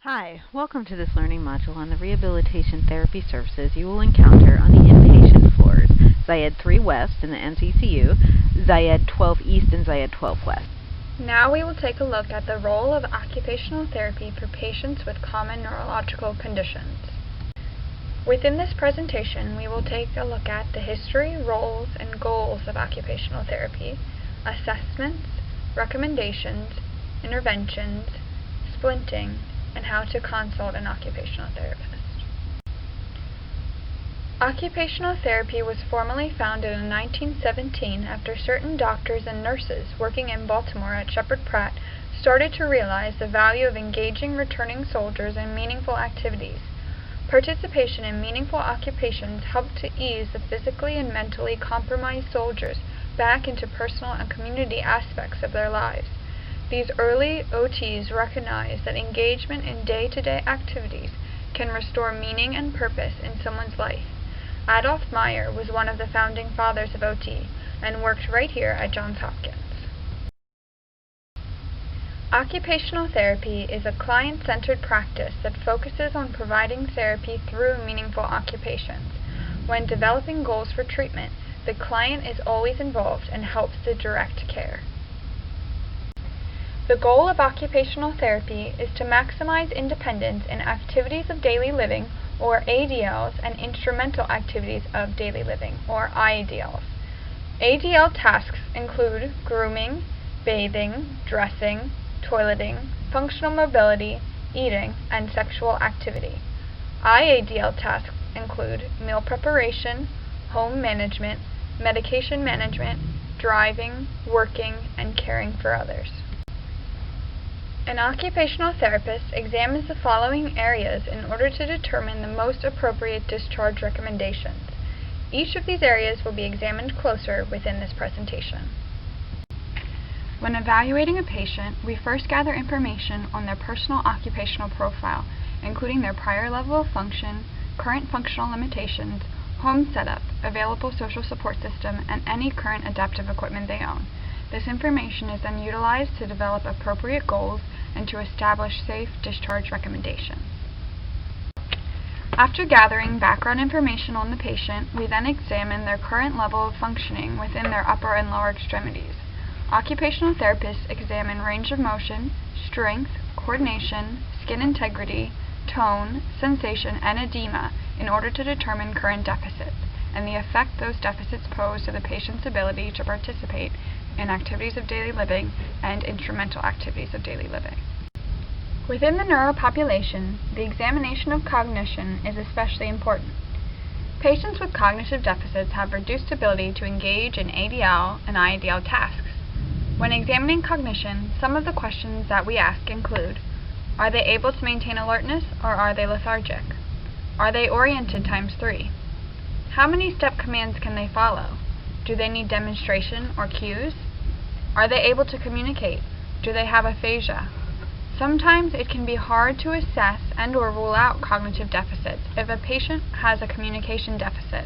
Hi, welcome to this learning module on the rehabilitation therapy services you will encounter on the inpatient floors, Zayed 3 West in the NCCU, Zayed 12 East, and Zayed 12 West. Now we will take a look at the role of occupational therapy for patients with common neurological conditions. Within this presentation, we will take a look at the history, roles, and goals of occupational therapy, assessments, recommendations, interventions, splinting, and how to consult an occupational therapist. Occupational therapy was formally founded in 1917 after certain doctors and nurses working in Baltimore at Sheppard Pratt started to realize the value of engaging returning soldiers in meaningful activities. Participation in meaningful occupations helped to ease the physically and mentally compromised soldiers back into personal and community aspects of their lives. These early OTs recognized that engagement in day-to-day activities can restore meaning and purpose in someone's life. Adolph Meyer was one of the founding fathers of OT and worked right here at Johns Hopkins. Occupational therapy is a client-centered practice that focuses on providing therapy through meaningful occupations. When developing goals for treatment, the client is always involved and helps to direct care. The goal of occupational therapy is to maximize independence in activities of daily living, or ADLs, and instrumental activities of daily living, or IADLs. ADL tasks include grooming, bathing, dressing, toileting, functional mobility, eating, and sexual activity. IADL tasks include meal preparation, home management, medication management, driving, working, and caring for others. An occupational therapist examines the following areas in order to determine the most appropriate discharge recommendations. Each of these areas will be examined closer within this presentation. When evaluating a patient, we first gather information on their personal occupational profile, including their prior level of function, current functional limitations, home setup, available social support system, and any current adaptive equipment they own. This information is then utilized to develop appropriate goals and to establish safe discharge recommendations. After gathering background information on the patient, we then examine their current level of functioning within their upper and lower extremities. Occupational therapists examine range of motion, strength, coordination, skin integrity, tone, sensation, and edema in order to determine current deficits and the effect those deficits pose to the patient's ability to participate in activities of daily living and instrumental activities of daily living. Within the neuro population, the examination of cognition is especially important. Patients with cognitive deficits have reduced ability to engage in ADL and IADL tasks. When examining cognition, some of the questions that we ask include: are they able to maintain alertness, or are they lethargic? Are they oriented ×3? How many step commands can they follow? Do they need demonstration or cues? Are they able to communicate? Do they have aphasia? Sometimes it can be hard to assess and/or rule out cognitive deficits if a patient has a communication deficit,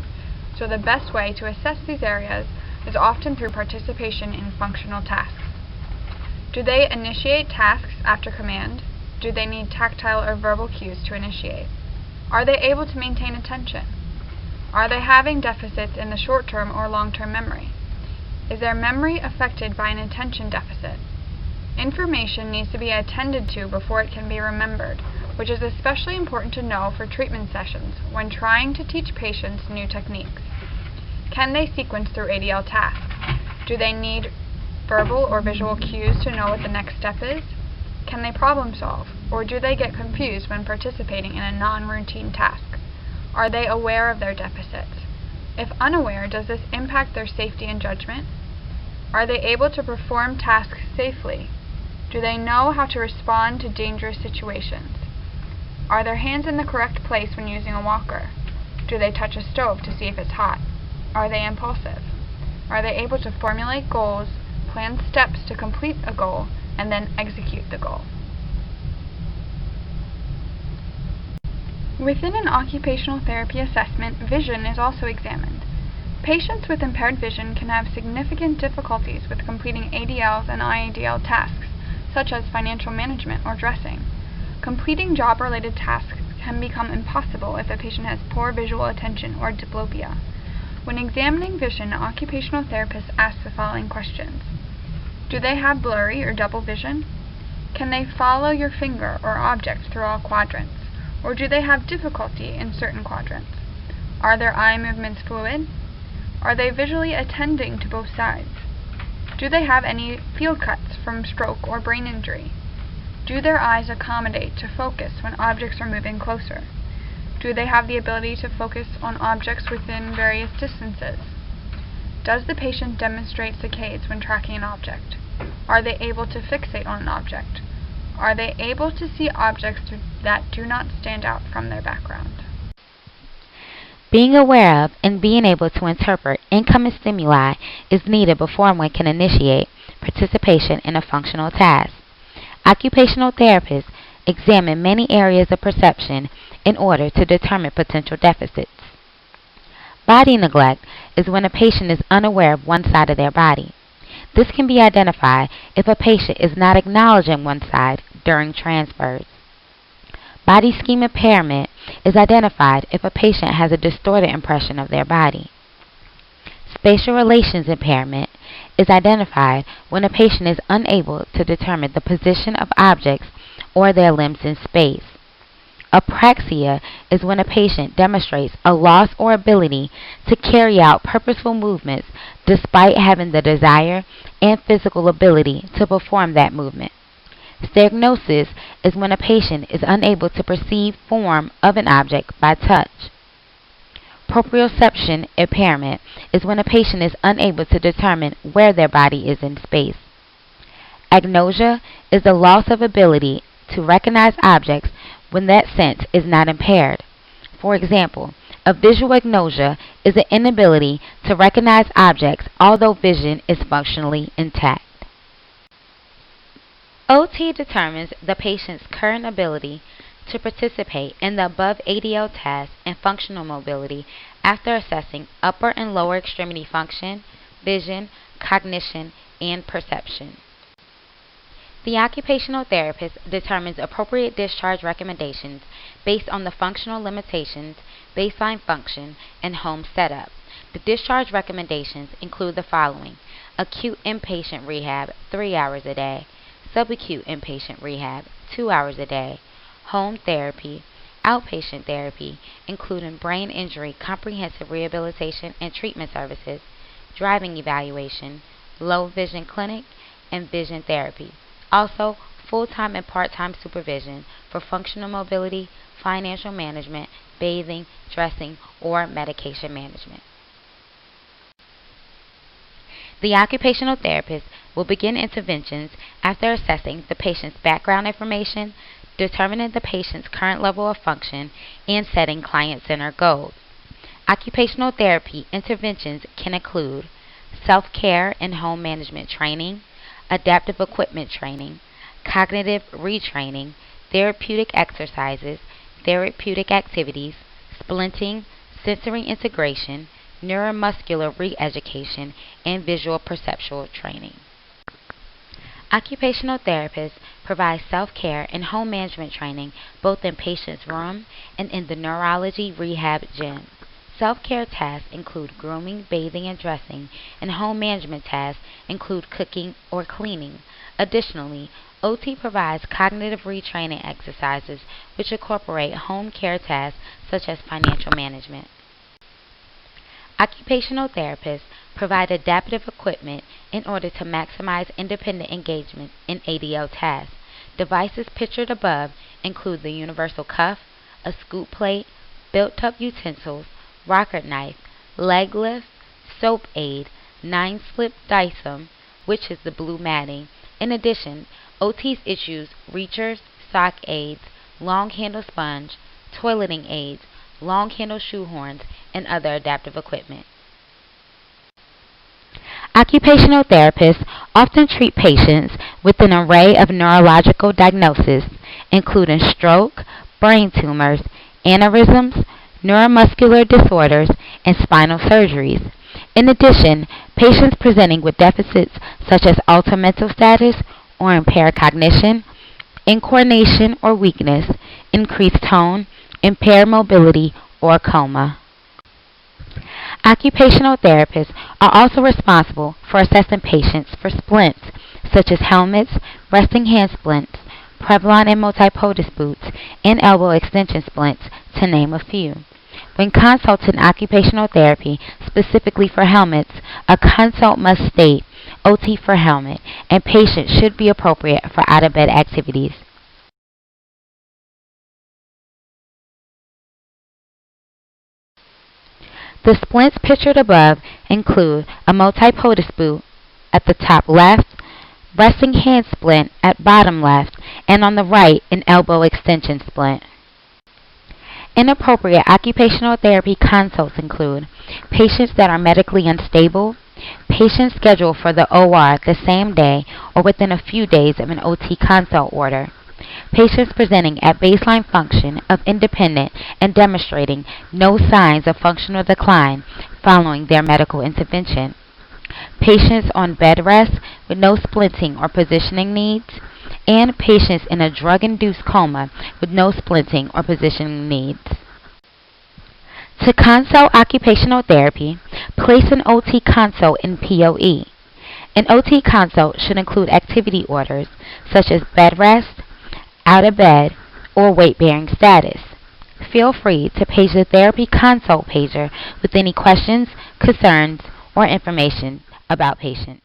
so the best way to assess these areas is often through participation in functional tasks. Do they initiate tasks after command? Do they need tactile or verbal cues to initiate? Are they able to maintain attention? Are they having deficits in the short-term or long-term memory? Is their memory affected by an attention deficit? Information needs to be attended to before it can be remembered, which is especially important to know for treatment sessions when trying to teach patients new techniques. Can they sequence through ADL tasks? Do they need verbal or visual cues to know what the next step is? Can they problem solve, or do they get confused when participating in a non-routine task? Are they aware of their deficits? If unaware, does this impact their safety and judgment? Are they able to perform tasks safely? Do they know how to respond to dangerous situations? Are their hands in the correct place when using a walker? Do they touch a stove to see if it's hot? Are they impulsive? Are they able to formulate goals, plan steps to complete a goal, and then execute the goal? Within an occupational therapy assessment, vision is also examined. Patients with impaired vision can have significant difficulties with completing ADLs and IADL tasks, such as financial management or dressing. Completing job-related tasks can become impossible if a patient has poor visual attention or diplopia. When examining vision, occupational therapists ask the following questions. Do they have blurry or double vision? Can they follow your finger or object through all quadrants, or do they have difficulty in certain quadrants? Are their eye movements fluid? Are they visually attending to both sides? Do they have any field cuts from stroke or brain injury? Do their eyes accommodate to focus when objects are moving closer? Do they have the ability to focus on objects within various distances? Does the patient demonstrate saccades when tracking an object? Are they able to fixate on an object? Are they able to see objects that do not stand out from their background? Being aware of and being able to interpret incoming stimuli is needed before one can initiate participation in a functional task. Occupational therapists examine many areas of perception in order to determine potential deficits. Body neglect is when a patient is unaware of one side of their body. This can be identified if a patient is not acknowledging one side during transfers. Body scheme impairment is identified if a patient has a distorted impression of their body. Spatial relations impairment is identified when a patient is unable to determine the position of objects or their limbs in space. Apraxia is when a patient demonstrates a loss or ability to carry out purposeful movements despite having the desire and physical ability to perform that movement. Stagnosis is when a patient is unable to perceive form of an object by touch. Proprioception impairment is when a patient is unable to determine where their body is in space. Agnosia is the loss of ability to recognize objects when that sense is not impaired. For example, a visual agnosia is the inability to recognize objects although vision is functionally intact. OT determines the patient's current ability to participate in the above ADL tasks and functional mobility after assessing upper and lower extremity function, vision, cognition, and perception. The occupational therapist determines appropriate discharge recommendations based on the functional limitations, baseline function, and home setup. The discharge recommendations include the following: acute inpatient rehab 3 hours a day, subacute inpatient rehab 2 hours a day, home therapy, outpatient therapy, including brain injury comprehensive rehabilitation and treatment services, driving evaluation, low vision clinic, and vision therapy. Also, full-time and part-time supervision for functional mobility, financial management, bathing, dressing, or medication management. The occupational therapist will begin interventions after assessing the patient's background information, determining the patient's current level of function, and setting client-centered goals. Occupational therapy interventions can include self-care and home management training, adaptive equipment training, cognitive retraining, therapeutic exercises, therapeutic activities, splinting, sensory integration, neuromuscular re-education, and visual perceptual training. Occupational therapists provide self-care and home management training both in patient's room and in the neurology rehab gym. Self-care tasks include grooming, bathing, and dressing, and home management tasks include cooking or cleaning. Additionally, OT provides cognitive retraining exercises which incorporate home care tasks such as financial management. Occupational therapists provide adaptive equipment in order to maximize independent engagement in ADL tasks. Devices pictured above include the universal cuff, a scoop plate, built-up utensils, rocket knife, leg lift, soap aid, 9-slip dysum, which is the blue matting. In addition, OTs issues reachers, sock aids, long-handle sponge, toileting aids, long-handle shoehorns, and other adaptive equipment. Occupational therapists often treat patients with an array of neurological diagnoses, including stroke, brain tumors, aneurysms, neuromuscular disorders, and spinal surgeries. In addition, patients presenting with deficits such as altered mental status or impaired cognition, incoordination or weakness, increased tone, impaired mobility, or coma. Occupational therapists are also responsible for assessing patients for splints, such as helmets, resting hand splints, Prevlon and multi-PTOTST boots, and elbow extension splints, to name a few. When consulting occupational therapy, specifically for helmets, a consult must state OT for helmet, and patient should be appropriate for out-of-bed activities. The splints pictured above include a multi-PTOTST boot at the top left, resting hand splint at bottom left, and on the right, an elbow extension splint. Inappropriate occupational therapy consults include patients that are medically unstable, patients scheduled for the OR the same day or within a few days of an OT consult order, patients presenting at baseline function of independent and demonstrating no signs of functional decline following their medical intervention, patients on bed rest with no splinting or positioning needs, and patients in a drug-induced coma with no splinting or positioning needs. To consult occupational therapy, place an OT consult in POE. An OT consult should include activity orders such as bed rest, out of bed, or weight-bearing status. Feel free to page the therapy consult pager with any questions, concerns, or information about patient.